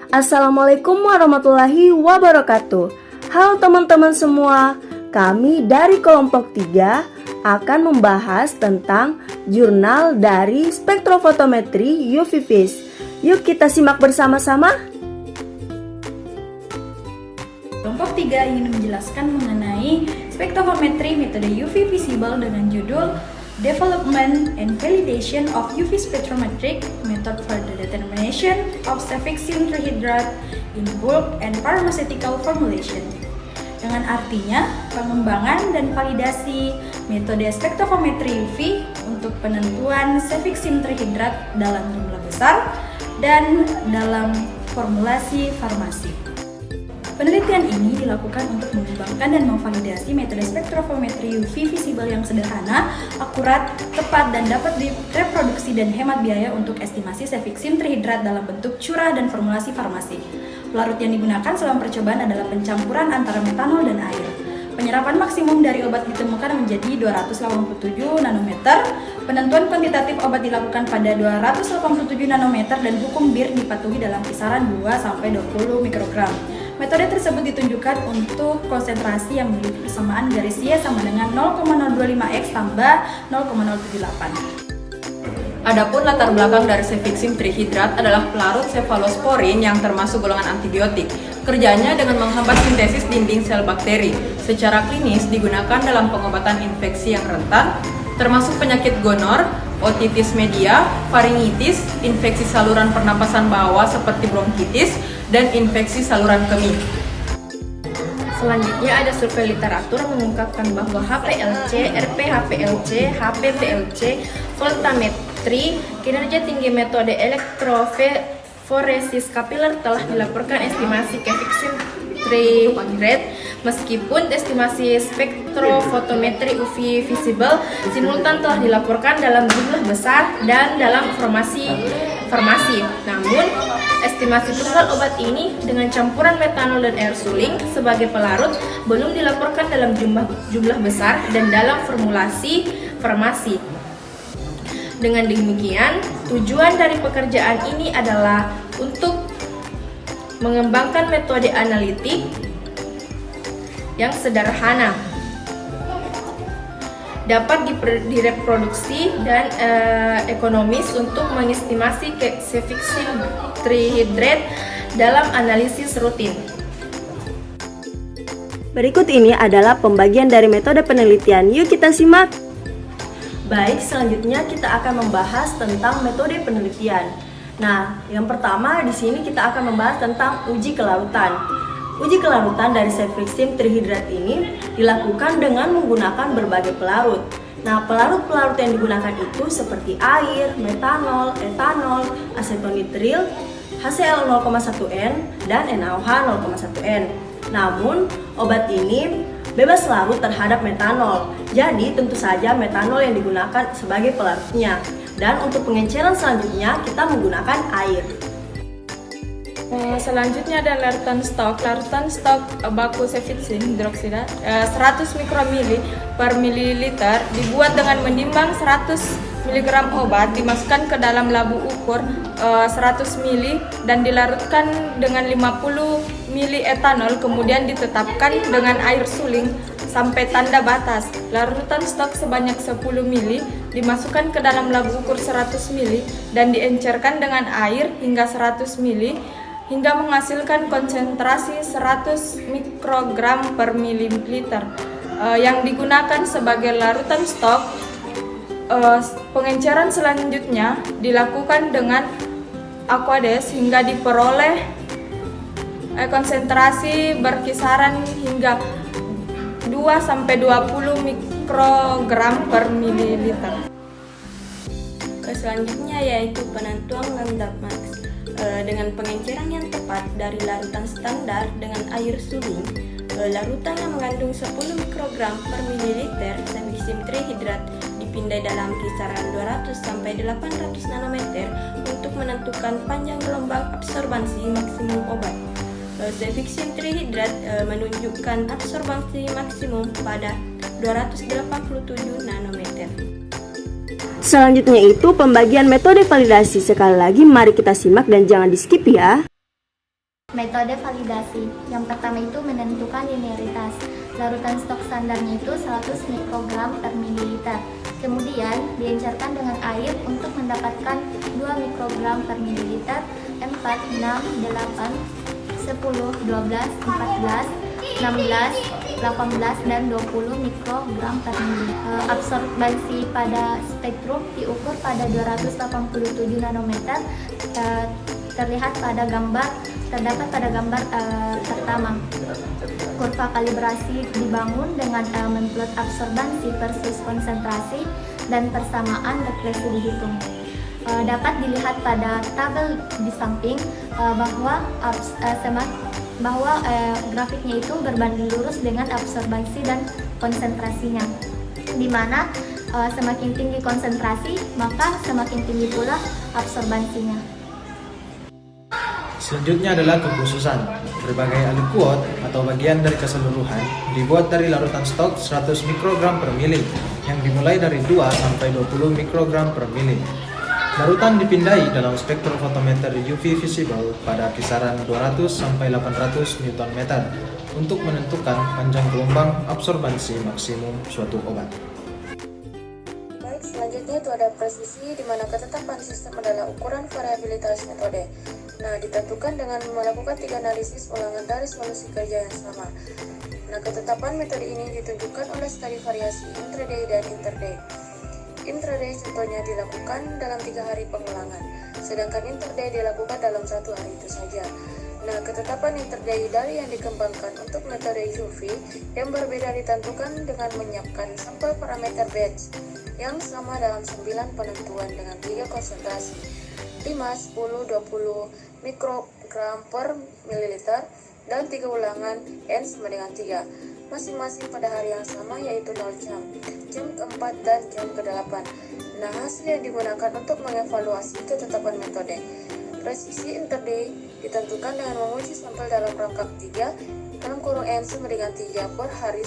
Assalamualaikum warahmatullahi wabarakatuh. Halo teman-teman semua, kami dari kelompok 3 akan membahas tentang jurnal dari spektrofotometri UV Vis. Yuk kita simak bersama-sama. Kelompok 3 ingin menjelaskan mengenai spektrofometri metode UV visible dengan judul Development and Validation of UV Spectrometric Method for the Determination of Cefixime Trihydrate in Bulk and Pharmaceutical Formulation. Dengan artinya, pengembangan dan validasi metode spektrofometri UV untuk penentuan cefixime trihydrate dalam jumlah besar dan dalam formulasi farmasi. Penelitian ini dilakukan untuk mengembangkan dan memvalidasi metode spektrofometri UV visible yang sederhana, akurat, tepat, dan dapat direproduksi dan hemat biaya untuk estimasi cefixime trihydrate dalam bentuk curah dan formulasi farmasi. Pelarut yang digunakan selama percobaan adalah pencampuran antara metanol dan air. Penyerapan maksimum dari obat ditemukan menjadi 287 nanometer. Penentuan kuantitatif obat dilakukan pada 287 nanometer dan hukum Bir dipatuhi dalam kisaran 2-20 mikrogram. Metode tersebut ditunjukkan untuk konsentrasi yang memiliki persamaan garis Y sama dengan 0,025x tambah 0,078. Adapun latar belakang dari cefixime trihydrate adalah pelarut cefalosporin yang termasuk golongan antibiotik. Kerjanya dengan menghambat sintesis dinding sel bakteri. Secara klinis digunakan dalam pengobatan infeksi yang rentan, termasuk penyakit gonor, otitis media, faringitis, infeksi saluran pernapasan bawah seperti bronkitis, dan infeksi saluran kemih. Selanjutnya ada survei literatur mengungkapkan bahwa HPLC, RPHPLC, HPPLC, voltametri, kinerja tinggi metode elektroforesis kapiler telah dilaporkan estimasi cefixime trihydrate. Meskipun estimasi spektrofotometri UV visible simultan telah dilaporkan dalam jumlah besar dan dalam farmasi. Namun, estimasi tunggal obat ini dengan campuran metanol dan air suling sebagai pelarut belum dilaporkan dalam jumlah besar dan dalam formulasi farmasi. Dengan demikian, tujuan dari pekerjaan ini adalah untuk mengembangkan metode analitik yang sederhana, dapat direproduksi dan ekonomis untuk mengestimasi cefixime trihydrate dalam analisis rutin. Berikut ini adalah pembagian dari metode penelitian. Yuk kita simak. Baik, selanjutnya kita akan membahas tentang metode penelitian. Nah, yang pertama di sini kita akan membahas tentang uji kelarutan. Uji kelarutan dari cefixime trihydrate ini dilakukan dengan menggunakan berbagai pelarut. Nah, pelarut-pelarut yang digunakan itu seperti air, metanol, etanol, asetonitril, HCl 0,1N, dan NaOH 0,1N. Namun, obat ini bebas larut terhadap metanol, jadi tentu saja metanol yang digunakan sebagai pelarutnya. Dan untuk pengenceran selanjutnya kita menggunakan air. Selanjutnya ada larutan stok. Larutan stok baku cefixime hidroksida 100 mikromili per mililiter dibuat dengan menimbang 100 mg obat, dimasukkan ke dalam labu ukur 100 ml dan dilarutkan dengan 50 ml etanol, kemudian ditetapkan dengan air suling sampai tanda batas. Larutan stok sebanyak 10 ml dimasukkan ke dalam labu ukur 100 ml dan diencerkan dengan air hingga 100 ml hingga menghasilkan konsentrasi 100 mikrogram per mililiter. Yang digunakan sebagai larutan stok. Pengenceran selanjutnya dilakukan dengan aqueous hingga diperoleh konsentrasi berkisaran hingga 2-20 mikrogram per mililiter. Selanjutnya yaitu penentuan lambda max dengan pengenceran yang tepat dari larutan standar dengan air suling. Larutan yang mengandung 10 mikrogram per mililiter cefixime trihydrate dipindai dalam kisaran 200-800 nanometer untuk menentukan panjang gelombang absorbansi maksimum obat. Cefixime trihydrate menunjukkan absorbansi maksimum pada 287 nanometer. Selanjutnya itu pembagian metode validasi. Sekali lagi mari kita simak dan jangan di skip ya. Metode validasi. Yang pertama itu menentukan linearitas. Larutan stok standarnya itu 100 mikrogram per mililiter. Kemudian diencerkan dengan air untuk mendapatkan 2 mikrogram per mililiter, 4, 6, 8, 10, 12, 14, 16, 18, dan 20 mikrogram per mililiter. Absorbansi pada spektrum diukur pada 287 nanometer, terdapat pada gambar pertama. Kurva kalibrasi dibangun dengan memplot absorbansi versus konsentrasi dan persamaan regresi dihitung. Dapat dilihat pada tabel di samping bahwa grafiknya itu berbanding lurus dengan absorbansi dan konsentrasinya, di mana semakin tinggi konsentrasi maka semakin tinggi pula absorbansinya. Selanjutnya adalah kekhususan. Berbagai aliquot atau bagian dari keseluruhan dibuat dari larutan stok 100 mikrogram per mili yang dimulai dari 2 sampai 20 mikrogram per mili. Larutan dipindai dalam spektrofotometer UV visible pada kisaran 200 sampai 800 Newton meter untuk menentukan panjang gelombang absorbansi maksimum suatu obat. Baik, selanjutnya itu ada presisi, di mana ketetapan sistem adalah ukuran variabilitas metode. Nah, ditentukan dengan melakukan 3 analisis ulangan dari solusi kerja yang sama. Nah, ketetapan metode ini ditunjukkan oleh studi variasi intraday dan interday. Intraday contohnya dilakukan dalam 3 hari pengulangan, sedangkan interday dilakukan dalam 1 hari itu saja. Nah, ketetapan interday dari yang dikembangkan untuk metode UV yang berbeda ditentukan dengan menyiapkan sampel parameter batch yang sama dalam 9 penentuan dengan 3 konsentrasi, 5, 10, 20 mikrogram per mililiter dan 3 ulangan N sama dengan 3, masing-masing pada hari yang sama yaitu 0 jam ke-4 dan jam ke-8. Nah, hasil yang digunakan untuk mengevaluasi ketetapan metode. Presisi interday ditentukan dengan menguji sampel dalam rangkap 3 dalam kurung N sama dengan 3 per hari.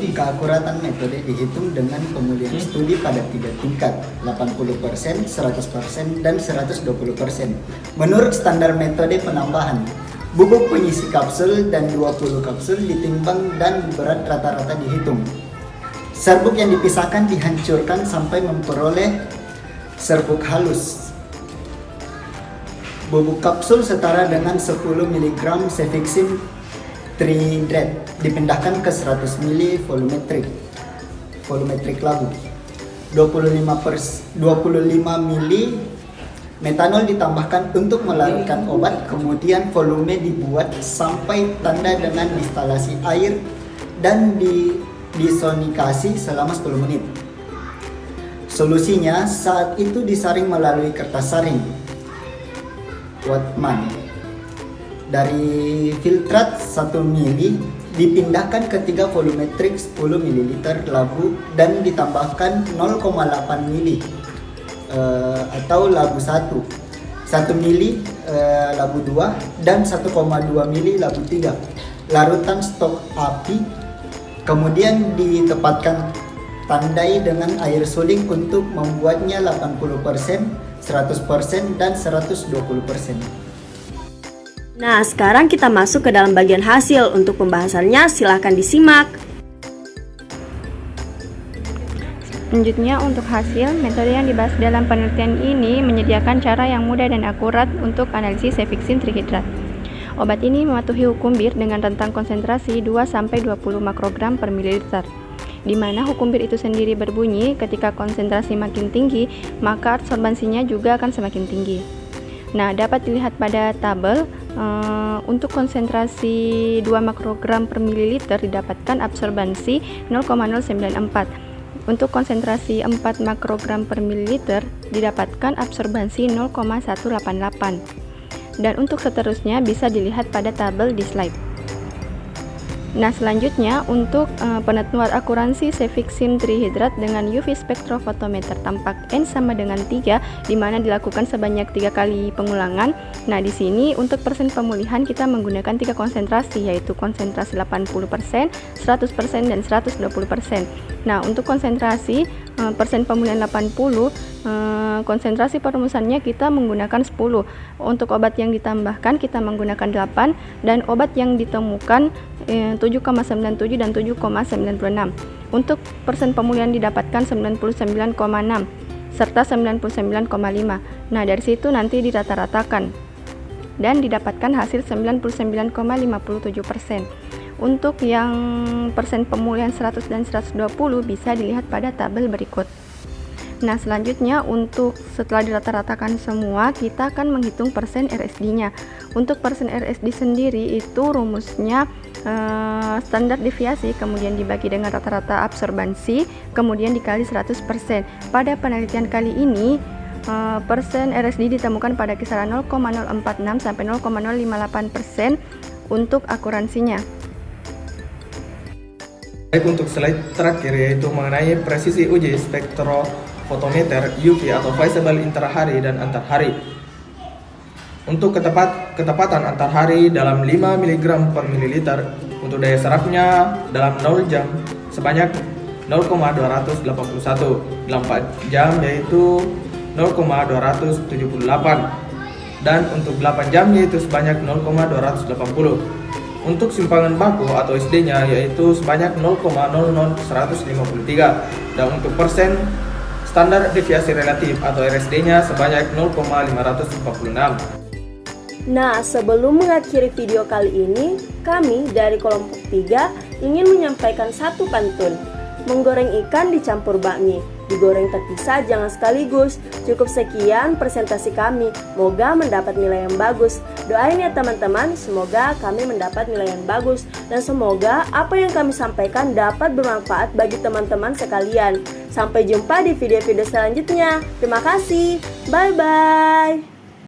Keakuratan metode dihitung dengan pemulihan studi pada 3 tingkat, 80%, 100%, dan 120%. Menurut standar metode penambahan, bubuk pengisi kapsul dan 20 kapsul ditimbang dan berat rata-rata dihitung. Serbuk yang dipisahkan dihancurkan sampai memperoleh serbuk halus. Bubuk kapsul setara dengan 10 mg cefixim trihidrat dipindahkan ke 100 ml volumetric labu. 25 ml metanol ditambahkan untuk melarutkan obat, kemudian volume dibuat sampai tanda dengan distilasi air dan disonikasi selama 10 menit. Solusinya saat itu disaring melalui kertas saring Whatman. Dari filtrat 1 ml dipindahkan ke 3 volumetrik 10 ml labu dan ditambahkan 0,8 ml atau labu 1 ml labu 2 dan 1,2 ml labu 3 larutan stok api, kemudian ditempatkan tandai dengan air suling untuk membuatnya 80%, 100%, dan 120%. Nah, sekarang kita masuk ke dalam bagian hasil. Untuk pembahasannya, silahkan disimak. Selanjutnya, untuk hasil, metode yang dibahas dalam penelitian ini menyediakan cara yang mudah dan akurat untuk analisis cefixim trihidrat. Obat ini mematuhi hukum Bir dengan rentang konsentrasi 2-20 makrogram per mililiter, di mana hukum Bir itu sendiri berbunyi ketika konsentrasi makin tinggi, maka absorbansinya juga akan semakin tinggi. Nah, dapat dilihat pada tabel. Untuk konsentrasi 2 makrogram per mililiter didapatkan absorbansi 0,094. Untuk konsentrasi 4 makrogram per mililiter didapatkan absorbansi 0,188. Dan untuk seterusnya bisa dilihat pada tabel di slide. Nah, selanjutnya untuk penentuan akuransi cefixim trihidrat dengan UV spektrofotometer tampak N sama dengan 3, di mana dilakukan sebanyak 3 kali pengulangan. Nah, di sini untuk persen pemulihan kita menggunakan 3 konsentrasi, yaitu konsentrasi 80%, 100%, dan 120%. Nah, untuk konsentrasi persen pemulihan 80, konsentrasi perumusannya kita menggunakan 10. Untuk obat yang ditambahkan kita menggunakan 8, dan obat yang ditemukan 7,97 dan 7,96. Untuk persen pemulihan didapatkan 99,6 serta 99,5. Nah, dari situ nanti dirata-ratakan dan didapatkan hasil 99,57%. Untuk yang persen pemulihan 100 dan 120 bisa dilihat pada tabel berikut. Nah, selanjutnya untuk setelah dirata-ratakan semua, kita akan menghitung persen RSD-nya. Untuk persen RSD sendiri itu rumusnya standar deviasi, kemudian dibagi dengan rata-rata absorbansi, kemudian dikali 100%. Pada penelitian kali ini, persen RSD ditemukan pada kisaran 0,046 sampai 0,058% untuk akuransinya. Baik, untuk slide terakhir yaitu mengenai presisi uji spektrofotometer UV atau visible interhari dan antarhari. Untuk ketepatan antarhari dalam 5 mg per mililiter, untuk daya serapnya dalam 0 jam sebanyak 0,281, dalam 4 jam yaitu 0,278, dan untuk 8 jam yaitu sebanyak 0,280. Untuk simpangan baku atau SD-nya yaitu sebanyak 0,00153, dan untuk persen standar deviasi relatif atau RSD-nya sebanyak 0,546. Nah, sebelum mengakhiri video kali ini, kami dari kelompok 3 ingin menyampaikan satu pantun. Menggoreng ikan dicampur bakmi, digoreng terpisah jangan sekaligus. Cukup sekian presentasi kami, semoga mendapat nilai yang bagus. Doain ya teman-teman, semoga kami mendapat nilai yang bagus, dan semoga apa yang kami sampaikan dapat bermanfaat bagi teman-teman sekalian. Sampai jumpa di video-video selanjutnya. Terima kasih, bye-bye.